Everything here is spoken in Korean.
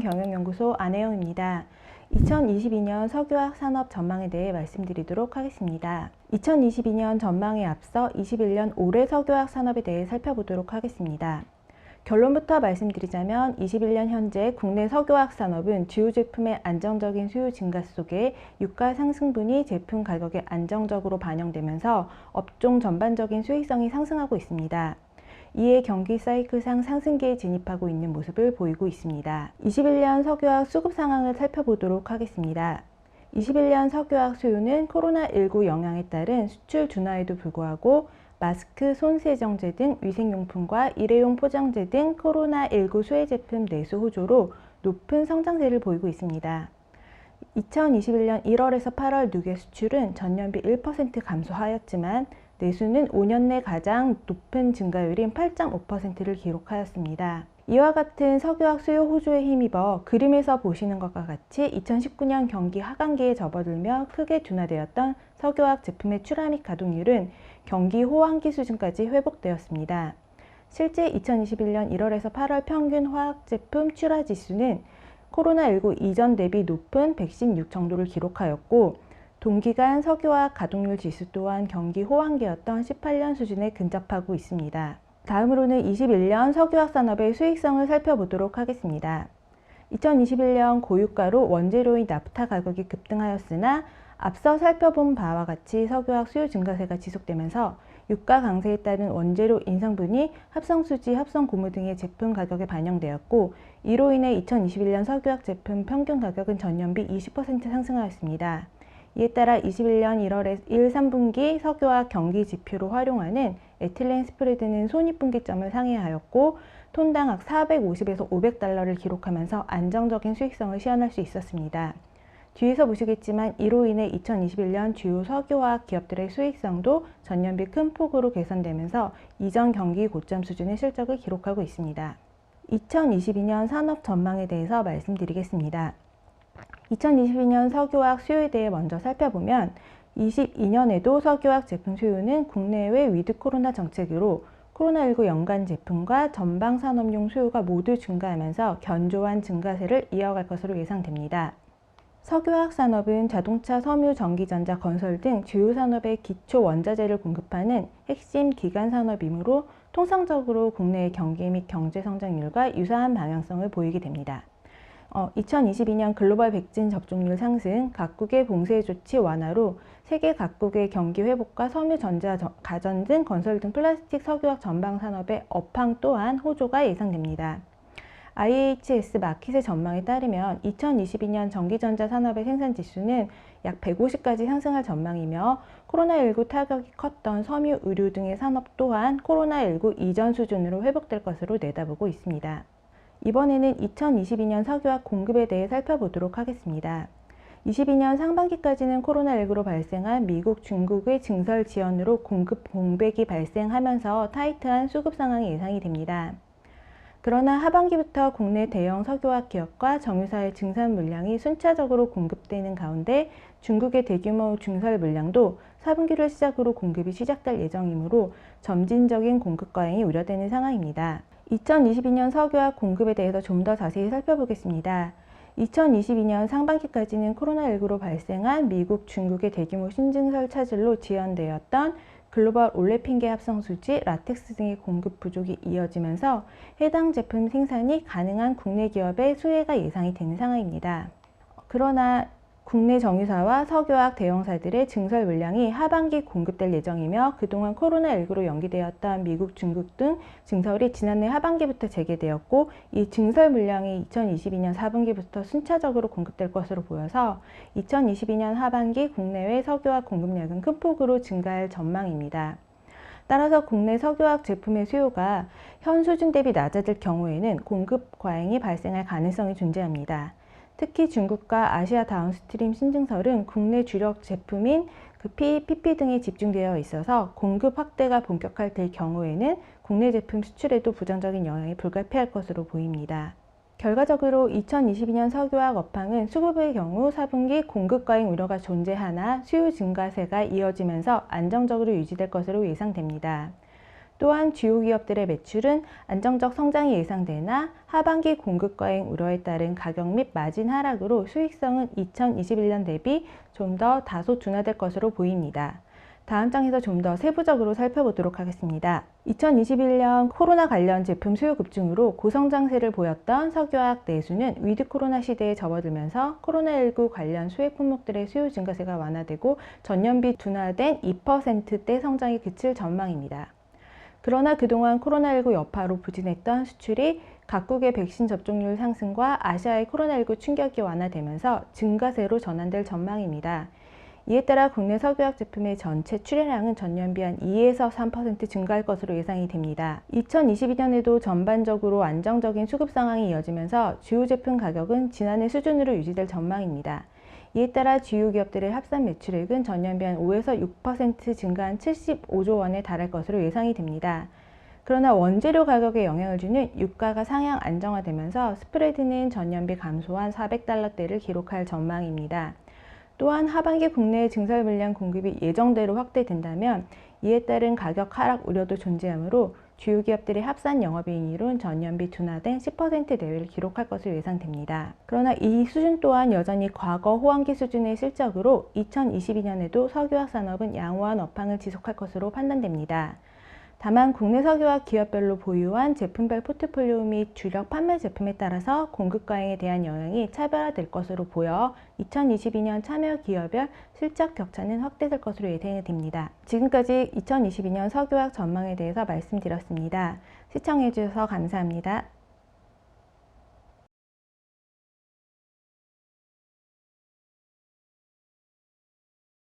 경영연구소 안혜영입니다. 2022년 석유화학 산업 전망에 대해 말씀드리도록 하겠습니다. 2022년 전망에 앞서 21년 올해 석유화학 산업에 대해 살펴보도록 하겠습니다. 결론부터 말씀드리자면 21년 현재 국내 석유화학 산업은 주요 제품의 안정적인 수요 증가 속에 유가 상승분이 제품 가격에 안정적으로 반영되면서 업종 전반적인 수익성이 상승하고 있습니다. 이에 경기 사이클상 상승기에 진입하고 있는 모습을 보이고 있습니다. 21년 석유화학 수급 상황을 살펴보도록 하겠습니다. 21년 석유화학 수요는 코로나19 영향에 따른 수출 둔화에도 불구하고 마스크, 손세정제 등 위생용품과 일회용 포장재 등 코로나19 수혜 제품 내수 호조로 높은 성장세를 보이고 있습니다. 2021년 1월에서 8월 누계 수출은 전년비 1% 감소하였지만 내수는 5년 내 가장 높은 증가율인 8.5%를 기록하였습니다. 이와 같은 석유화학 수요 호조에 힘입어 그림에서 보시는 것과 같이 2019년 경기 하반기에 접어들며 크게 둔화되었던 석유화학 제품의 출하 및 가동률은 경기 호황기 수준까지 회복되었습니다. 실제 2021년 1월에서 8월 평균 화학 제품 출하 지수는 코로나19 이전 대비 높은 116 정도를 기록하였고 동기간 석유화학 가동률 지수 또한 경기 호황기였던 18년 수준에 근접하고 있습니다. 다음으로는 21년 석유화학 산업의 수익성을 살펴보도록 하겠습니다. 2021년 고유가로 원재료인 나프타 가격이 급등하였으나 앞서 살펴본 바와 같이 석유화학 수요 증가세가 지속되면서 유가 강세에 따른 원재료 인상분이 합성수지, 합성고무 등의 제품 가격에 반영되었고 이로 인해 2021년 석유화학 제품 평균 가격은 전년비 20% 상승하였습니다. 이에 따라 21년 1월 1, 3분기 석유화학 경기 지표로 활용하는 에틸렌 스프레드는 손익분기점을 상회하였고 톤당 약 450에서 500달러를 기록하면서 안정적인 수익성을 시현할 수 있었습니다. 뒤에서 보시겠지만 이로 인해 2021년 주요 석유화학 기업들의 수익성도 전년비 큰 폭으로 개선되면서 이전 경기 고점 수준의 실적을 기록하고 있습니다. 2022년 산업 전망에 대해서 말씀드리겠습니다. 2022년 석유화학 수요에 대해 먼저 살펴보면 22년에도 석유화학 제품 수요는 국내외 위드 코로나 정책으로 코로나19 연간 제품과 전방 산업용 수요가 모두 증가하면서 견조한 증가세를 이어갈 것으로 예상됩니다. 석유화학 산업은 자동차, 섬유, 전기전자, 건설 등 주요 산업의 기초 원자재를 공급하는 핵심 기간 산업이므로 통상적으로 국내의 경기 및 경제 성장률과 유사한 방향성을 보이게 됩니다. 2022년 글로벌 백신 접종률 상승, 각국의 봉쇄 조치 완화로 세계 각국의 경기 회복과 섬유, 전자, 가전 등 건설 등 플라스틱, 석유화학 전방 산업의 업황 또한 호조가 예상됩니다. IHS 마켓의 전망에 따르면 2022년 전기전자 산업의 생산지수는 약 150까지 상승할 전망이며 코로나19 타격이 컸던 섬유, 의류 등의 산업 또한 코로나19 이전 수준으로 회복될 것으로 내다보고 있습니다. 이번에는 2022년 석유화학 공급에 대해 살펴보도록 하겠습니다. 22년 상반기까지는 코로나19로 발생한 미국, 중국의 증설 지연으로 공급 공백이 발생하면서 타이트한 수급 상황이 예상이 됩니다. 그러나 하반기부터 국내 대형 석유화학 기업과 정유사의 증산 물량이 순차적으로 공급되는 가운데 중국의 대규모 증설 물량도 4분기를 시작으로 공급이 시작될 예정이므로 점진적인 공급 과잉이 우려되는 상황입니다. 2022년 석유화학 공급에 대해서 좀 더 자세히 살펴보겠습니다. 2022년 상반기까지는 코로나19로 발생한 미국, 중국의 대규모 신증설 차질로 지연되었던 글로벌 올레핀계 합성수지, 라텍스 등의 공급 부족이 이어지면서 해당 제품 생산이 가능한 국내 기업의 수혜가 예상이 되는 상황입니다. 그러나 국내 정유사와 석유화학 대형사들의 증설 물량이 하반기 공급될 예정이며 그동안 코로나19로 연기되었던 미국, 중국 등 증설이 지난해 하반기부터 재개되었고 이 증설 물량이 2022년 4분기부터 순차적으로 공급될 것으로 보여서 2022년 하반기 국내외 석유화학 공급량은 큰 폭으로 증가할 전망입니다. 따라서 국내 석유화학 제품의 수요가 현 수준 대비 낮아질 경우에는 공급 과잉이 발생할 가능성이 존재합니다. 특히 중국과 아시아 다운스트림 신증설은 국내 주력 제품인 PE, PP 등에 집중되어 있어서 공급 확대가 본격화될 경우에는 국내 제품 수출에도 부정적인 영향이 불가피할 것으로 보입니다. 결과적으로 2022년 석유화학 업황은 수급의 경우 4분기 공급 과잉 우려가 존재하나 수요 증가세가 이어지면서 안정적으로 유지될 것으로 예상됩니다. 또한 주요 기업들의 매출은 안정적 성장이 예상되나 하반기 공급 과잉 우려에 따른 가격 및 마진 하락으로 수익성은 2021년 대비 좀 더 다소 둔화될 것으로 보입니다. 다음 장에서 좀 더 세부적으로 살펴보도록 하겠습니다. 2021년 코로나 관련 제품 수요 급증으로 고성장세를 보였던 석유화학 내수는 위드 코로나 시대에 접어들면서 코로나19 관련 수혜 품목들의 수요 증가세가 완화되고 전년비 둔화된 2%대 성장이 그칠 전망입니다. 그러나 그동안 코로나19 여파로 부진했던 수출이 각국의 백신 접종률 상승과 아시아의 코로나19 충격이 완화되면서 증가세로 전환될 전망입니다. 이에 따라 국내 석유화학 제품의 전체 출하량은 전년비 한 2에서 3% 증가할 것으로 예상이 됩니다. 2022년에도 전반적으로 안정적인 수급 상황이 이어지면서 주요 제품 가격은 지난해 수준으로 유지될 전망입니다. 이에 따라 주요 기업들의 합산 매출액은 전년비 한 5에서 6% 증가한 75조 원에 달할 것으로 예상이 됩니다. 그러나 원재료 가격에 영향을 주는 유가가 상향 안정화되면서 스프레드는 전년비 감소한 400달러대를 기록할 전망입니다. 또한 하반기 국내 증설 물량 공급이 예정대로 확대된다면 이에 따른 가격 하락 우려도 존재하므로 주요 기업들의 합산 영업이익률은 전년비 둔화된 10% 내외를 기록할 것으로 예상됩니다. 그러나 이 수준 또한 여전히 과거 호황기 수준의 실적으로 2022년에도 석유화학 산업은 양호한 업황을 지속할 것으로 판단됩니다. 다만 국내 석유화학 기업별로 보유한 제품별 포트폴리오 및 주력 판매 제품에 따라서 공급 과잉에 대한 영향이 차별화될 것으로 보여 2022년 참여 기업별 실적 격차는 확대될 것으로 예상이 됩니다. 지금까지 2022년 석유화학 전망에 대해서 말씀드렸습니다. 시청해 주셔서 감사합니다.